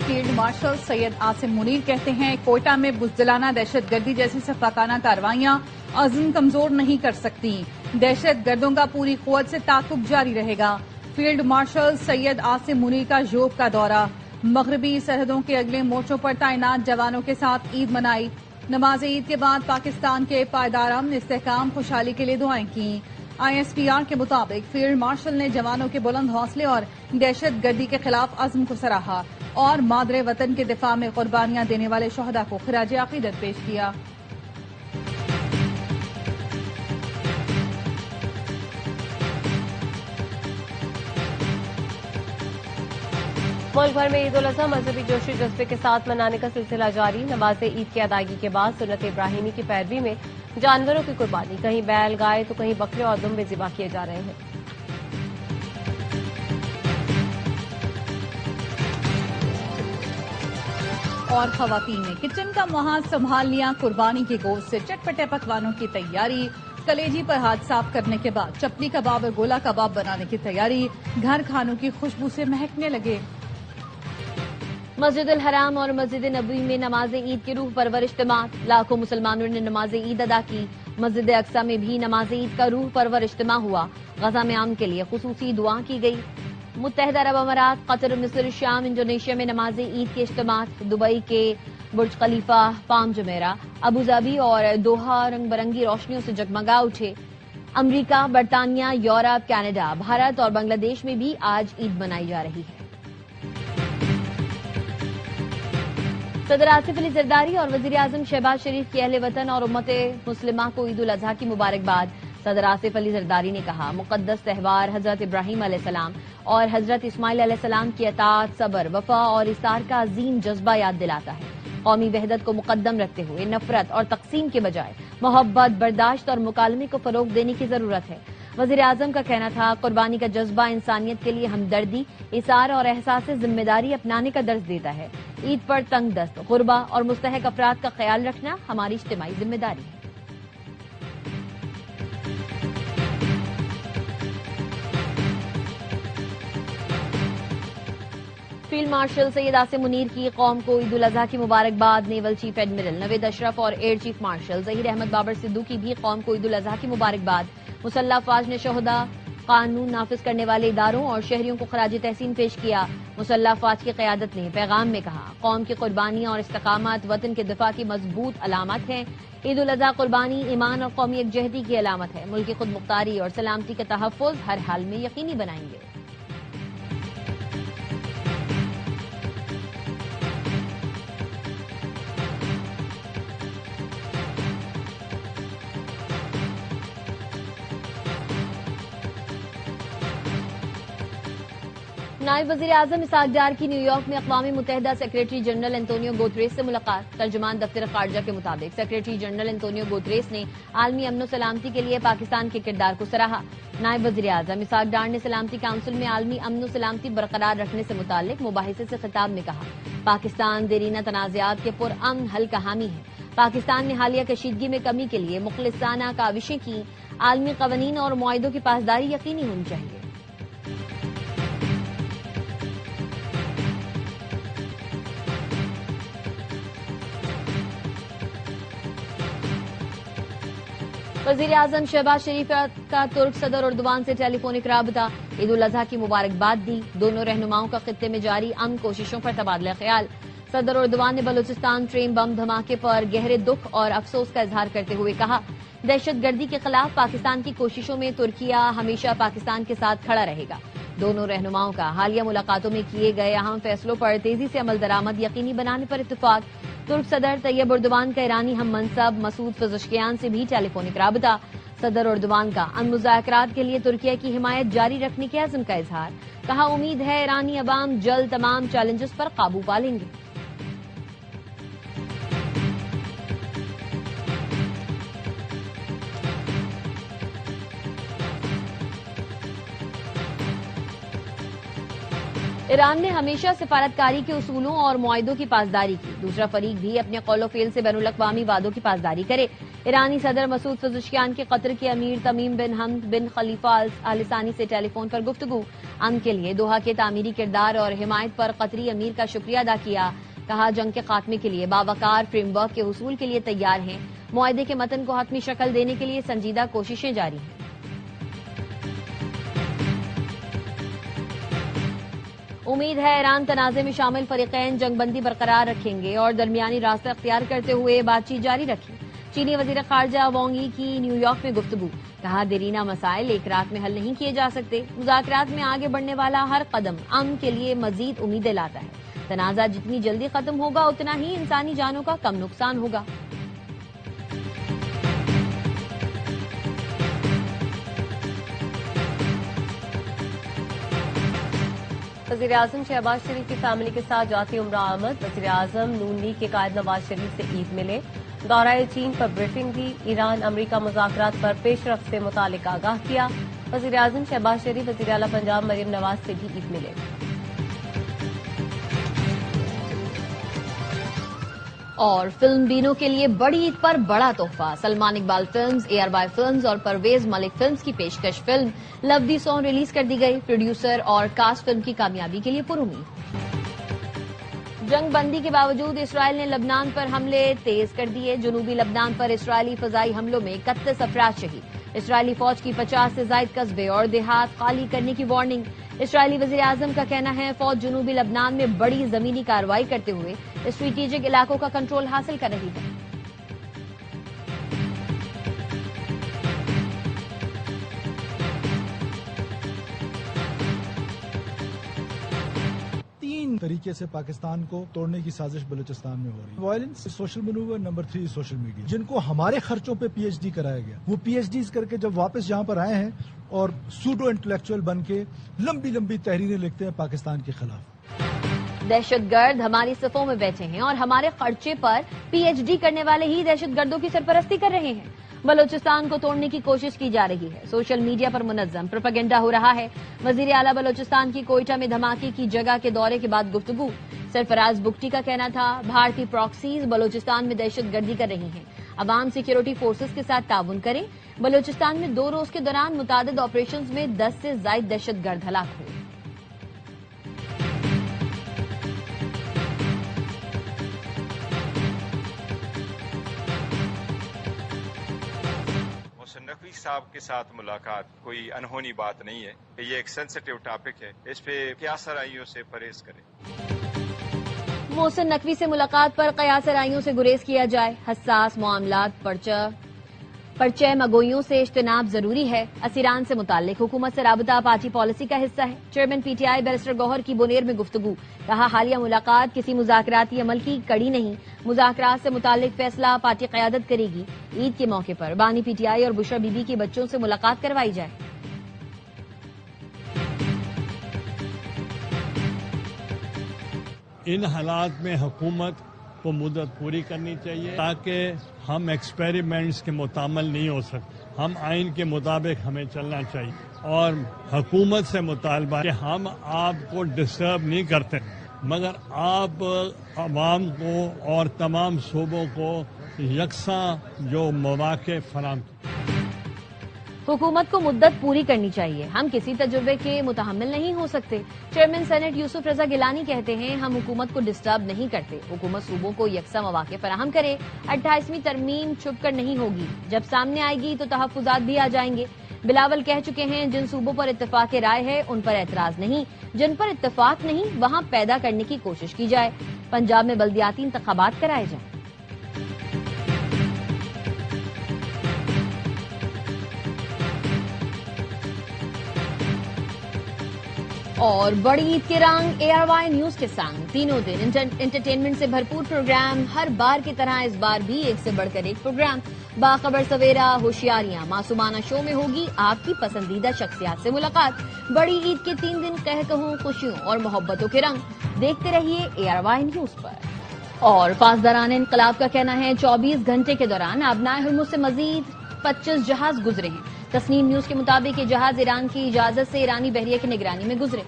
Field marshal Syed Asim Munir کہتے ہیں کوئٹہ میں بزدلانہ دہشت گردی جیسی سفاکانہ کارروائیاں عزم کمزور نہیں کر سکتی. دہشت گردوں کا پوری قوت سے تعاقب جاری رہے گا. فیلڈ مارشل سید عاصم منیر کا ژوب کا دورہ. مغربی سرحدوں کے اگلے مورچوں پر تعینات جوانوں کے ساتھ عید منائی. نماز عید کے بعد پاکستان کے پائیدار امن استحکام خوشحالی کے لیے دعائیں کیں. ISPR کے مطابق فیلڈ مارشل نے جوانوں کے بلند حوصلے اور دہشت گردی کے خلاف عزم کو سراہا اور مادر وطن کے دفاع میں قربانیاں دینے والے شہداء کو خراج عقیدت پیش کیا. ملک بھر میں عید الاضحیٰ مذہبی جوش و جذبے کے ساتھ منانے کا سلسلہ جاری. نماز عید کی ادائیگی کے بعد سنت ابراہیمی کی پیروی میں جانوروں کی قربانی، کہیں بیل گائے تو کہیں بکرے اور دمبے ذبح کیے جا رہے ہیں. اور خواتین نے کچن کا محاذ سنبھال لیا. قربانی کے گوشت سے چٹپٹے پکوانوں کی تیاری. کلیجی پر ہاتھ صاف کرنے کے بعد چپلی کباب اور گولا کباب بنانے کی تیاری. گھر کھانوں کی خوشبو سے مہکنے لگے. مسجد الحرام اور مسجد نبوی میں نماز عید کی روح پرور اجتماع. لاکھوں مسلمانوں نے نماز عید ادا کی. مسجد اقصی میں بھی نماز عید کا روح پرور اجتماع ہوا. غزہ میں امن کے لیے خصوصی دعا کی گئی. متحدہ عرب امارات، قطر، مصر، شام، انڈونیشیا میں نماز عید کے اجتماعات. دبئی کے برج خلیفہ، پام جمیرہ، ابوظہبی اور دوحہ رنگ برنگی روشنیوں سے جگمگا اٹھے. امریکہ، برطانیہ، یورپ، کینیڈا، بھارت اور بنگلہ دیش میں بھی آج عید منائی جا رہی ہے. صدر آصف علی زرداری اور وزیر اعظم شہباز شریف کی اہل وطن اور امت مسلمہ کو عید الاضحیٰ کی مبارکباد. صدر آصف علی زرداری نے کہا مقدس تہوار حضرت ابراہیم علیہ السلام اور حضرت اسماعیل علیہ السلام کی اطاعت، صبر، وفا اور ایثار کا عظیم جذبہ یاد دلاتا ہے. قومی وحدت کو مقدم رکھتے ہوئے نفرت اور تقسیم کے بجائے محبت، برداشت اور مکالمے کو فروغ دینے کی ضرورت ہے. وزیر اعظم کا کہنا تھا قربانی کا جذبہ انسانیت کے لیے ہمدردی، ایثار اور احساس ذمہ داری اپنانے کا درس دیتا ہے. عید پر تنگ دست، غربا اور مستحق افراد کا خیال رکھنا ہماری اجتماعی ذمہ داری ہے. فیلڈ مارشل سید عاصم منیر کی قوم کو عید الاضحیٰ کی مبارکباد. Naval chief admiral Naveed Ashraf اور air chief marshal Zaheer Ahmed Babar Sidhu کی بھی قوم کو عید الاضحیٰ کی مبارکباد. مسلح افواج نے شہداء، قانون نافذ کرنے والے اداروں اور شہریوں کو خراج تحسین پیش کیا. مسلح افواج کی قیادت نے پیغام میں کہا قوم کی قربانیاں اور استقامت وطن کے دفاع کی مضبوط علامت ہیں. عید الاضحیٰ قربانی، ایمان اور قومی یکجہتی کی علامت ہے. ملک کی خود مختاری اور سلامتی کا تحفظ ہر حال میں یقینی بنائیں گے. نائب وزیر اعظم اسحاق ڈار کی نیو یارک میں اقوام متحدہ سیکریٹری جنرل انتونیو گوتریس سے ملاقات. ترجمان دفتر خارجہ کے مطابق سیکریٹری جنرل انتونیو گوتریس نے عالمی امن و سلامتی کے لیے پاکستان کے کردار کو سراہا. نائب وزیر اعظم اسحاق ڈار نے سلامتی کونسل میں عالمی امن و سلامتی برقرار رکھنے سے متعلق مباحثے سے خطاب میں کہا پاکستان دیرینہ تنازعات کے پرامن حل کا حامی ہے. پاکستان نے حالیہ کشیدگی میں کمی کے لیے مخلصانہ کاوشیں کی. عالمی قوانین اور معاہدوں کی پاسداری یقینی ہونی چاہیے. وزیر اعظم شہباز شریف کا ترک صدر اردوان سے ٹیلی فونک رابطہ. عید الاضحیٰ کی مبارکباد دی. دونوں رہنماؤں کا خطے میں جاری امن کوششوں پر تبادلہ خیال. صدر اردوان نے بلوچستان ٹرین بم دھماکے پر گہرے دکھ اور افسوس کا اظہار کرتے ہوئے کہا دہشت گردی کے خلاف پاکستان کی کوششوں میں ترکیہ ہمیشہ پاکستان کے ساتھ کھڑا رہے گا. دونوں رہنماؤں کا حالیہ ملاقاتوں میں کیے گئے اہم فیصلوں پر تیزی سے عمل درآمد یقینی بنانے پر اتفاق. ترک صدر طیب اردوان کا ایرانی ہم منصب مسعود پزشکیان سے بھی ٹیلی فونک رابطہ. صدر اردوان کا ان مذاکرات کے لیے ترکیہ کی حمایت جاری رکھنے کے عزم کا اظہار. کہا امید ہے ایرانی عوام جلد تمام چیلنجز پر قابو پا لیں گے. ایران نے ہمیشہ سفارتکاری کے اصولوں اور معاہدوں کی پاسداری کی. دوسرا فریق بھی اپنے قول و فعل سے بین الاقوامی وعدوں کی پاسداری کرے. ایرانی صدر مسعود پزشکیان کی قطر کے امیر تمیم بن حمد بن خلیفہ آل ثانی سے ٹیلی فون پر گفتگو، امن کے لیے دوحہ کے تعمیری کردار اور حمایت پر قطری امیر کا شکریہ ادا کیا، کہا جنگ کے خاتمے کے لیے باوقار فریم ورک کے حصول کے لیے تیار ہیں، معاہدے کے متن کو حتمی شکل دینے کے لیے سنجیدہ کوششیں جاری ہیں۔ امید ہے ایران تنازع میں شامل فریقین جنگ بندی برقرار رکھیں گے اور درمیانی راستہ اختیار کرتے ہوئے بات چیت جاری رکھیں۔ چینی وزیر خارجہ وانگ ای کی نیو یارک میں گفتگو، کہا دیرینہ مسائل ایک رات میں حل نہیں کیے جا سکتے، مذاکرات میں آگے بڑھنے والا ہر قدم امن کے لیے مزید امیدیں لاتا ہے، تنازع جتنی جلدی ختم ہوگا اتنا ہی انسانی جانوں کا کم نقصان ہوگا۔ وزیر اعظم شہباز شریف کی فیملی کے ساتھ جاتی عمرہ آمد، وزیر اعظم نون لیگ کے قائد نواز شریف سے عید ملے، دورہ چین پر بریفنگ دی، ایران امریکہ مذاکرات پر پیش رفت سے متعلق آگاہ کیا، وزیر اعظم شہباز شریف وزیر اعلی پنجاب مریم نواز سے بھی عید ملے۔ اور فلم بینوں کے لیے بڑی عید پر بڑا تحفہ، Salman Iqbal films, ARY films اور پرویز ملک فلمز کی پیشکش فلم لو دی سانگ ریلیز کر دی گئی، پروڈیوسر اور کاسٹ فلم کی کامیابی کے لیے پر امید۔ جنگ بندی کے باوجود اسرائیل نے لبنان پر حملے تیز کر دیے، جنوبی لبنان پر اسرائیلی فضائی حملوں میں 31 افراد شہید، اسرائیلی فوج کی 50 سے زائد قصبے اور دیہات خالی کرنے کی وارننگ، اسرائیلی وزیر اعظم کا کہنا ہے فوج جنوبی لبنان میں بڑی زمینی کارروائی کرتے ہوئے اسٹریٹجک علاقوں کا کنٹرول حاصل کر رہی ہے۔ طریقے سے پاکستان کو توڑنے کی سازش بلوچستان میں ہو رہی ہے۔ Violence, social manoeuvre, number 3 social media, جن کو ہمارے خرچوں پہ PhD کرایا گیا، وہ PhDs کر کے جب واپس یہاں پر آئے ہیں اور سوڈو انٹلیکچوئل بن کے لمبی لمبی تحریریں لکھتے ہیں پاکستان کے خلاف۔ دہشت گرد ہماری صفوں میں بیٹھے ہیں اور ہمارے خرچے پر PhD کرنے والے ہی دہشت گردوں کی سرپرستی کر رہے ہیں، بلوچستان کو توڑنے کی کوشش کی جا رہی ہے، سوشل میڈیا پر منظم پروپیگنڈا ہو رہا ہے۔ وزیر اعلیٰ بلوچستان کی کوئٹہ میں دھماکے کی جگہ کے دورے کے بعد گفتگو، سرفراز بگٹی کا کہنا تھا بھارتی پراکسیز بلوچستان میں دہشت گردی کر رہی ہیں، عوام سیکیورٹی فورسز کے ساتھ تعاون کریں۔ بلوچستان میں 2 روز کے دوران متعدد آپریشنز میں 10 سے زائد دہشت گرد ہلاک ہوئے۔ نقوی صاحب کے ساتھ ملاقات کوئی انہونی بات نہیں ہے، یہ ایک سینسٹیو ٹاپک ہے، اس پہ قیاس آرائیوں سے پرہیز کریں۔ محسن نقوی سے ملاقات پر قیاس آرائیوں سے گریز کیا جائے، حساس معاملات پرچہ مگوئیوں سے اجتناب ضروری ہے، اسیران سے متعلق حکومت سے رابطہ پارٹی پالیسی کا حصہ ہے، چیئرمین PTI بیرسٹر گوہر کی بونیر میں گفتگو، کہا حالیہ ملاقات کسی مذاکراتی عمل کی کڑی نہیں، مذاکرات سے متعلق فیصلہ پارٹی قیادت کرے گی، عید کے موقع پر بانی PTI اور بشرا بی بی کے بچوں سے ملاقات کروائی جائے۔ ان حالات میں حکومت کو مدت پوری کرنی چاہیے تاکہ ہم ایکسپیریمنٹس کے متعامل نہیں ہو سکتے، ہم آئین کے مطابق ہمیں چلنا چاہیے، اور حکومت سے مطالبہ کہ ہم آپ کو ڈسٹرب نہیں کرتے مگر آپ عوام کو اور تمام صوبوں کو یکساں جو مواقع فراہم کریں۔ حکومت کو مدت پوری کرنی چاہیے، ہم کسی تجربے کے متحمل نہیں ہو سکتے۔ چیئرمین سینٹ یوسف رضا گیلانی کہتے ہیں ہم حکومت کو ڈسٹرب نہیں کرتے، حکومت صوبوں کو یکساں مواقع فراہم کرے، 28ویں ترمیم چھپ کر نہیں ہوگی، جب سامنے آئے گی تو تحفظات بھی آ جائیں گے۔ بلاول کہہ چکے ہیں جن صوبوں پر اتفاق رائے ہے ان پر اعتراض نہیں، جن پر اتفاق نہیں وہاں پیدا کرنے کی کوشش کی جائے، پنجاب میں بلدیاتی انتخابات کرائے جائیں۔ اور بڑی عید کے رنگ ARY نیوز کے سنگ، تینوں دن انٹرٹینمنٹ سے بھرپور پروگرام، ہر بار کی طرح اس بار بھی ایک سے بڑھ کر ایک پروگرام، باخبر سویرا، ہوشیاریاں، معصومانہ شو میں ہوگی آپ کی پسندیدہ شخصیات سے ملاقات، بڑی عید کے 3 دن قہقہوں، خوشیوں اور محبتوں کے رنگ، دیکھتے رہیے ARY نیوز پر۔ اور پاسداران انقلاب کا کہنا ہے 24 گھنٹے کے دوران آبنائے ہرمز سے مزید 25 جہاز گزرے ہیں، تسنیم نیوز کے مطابق یہ جہاز ایران کی اجازت سے ایرانی بحریہ کی نگرانی میں گزرے۔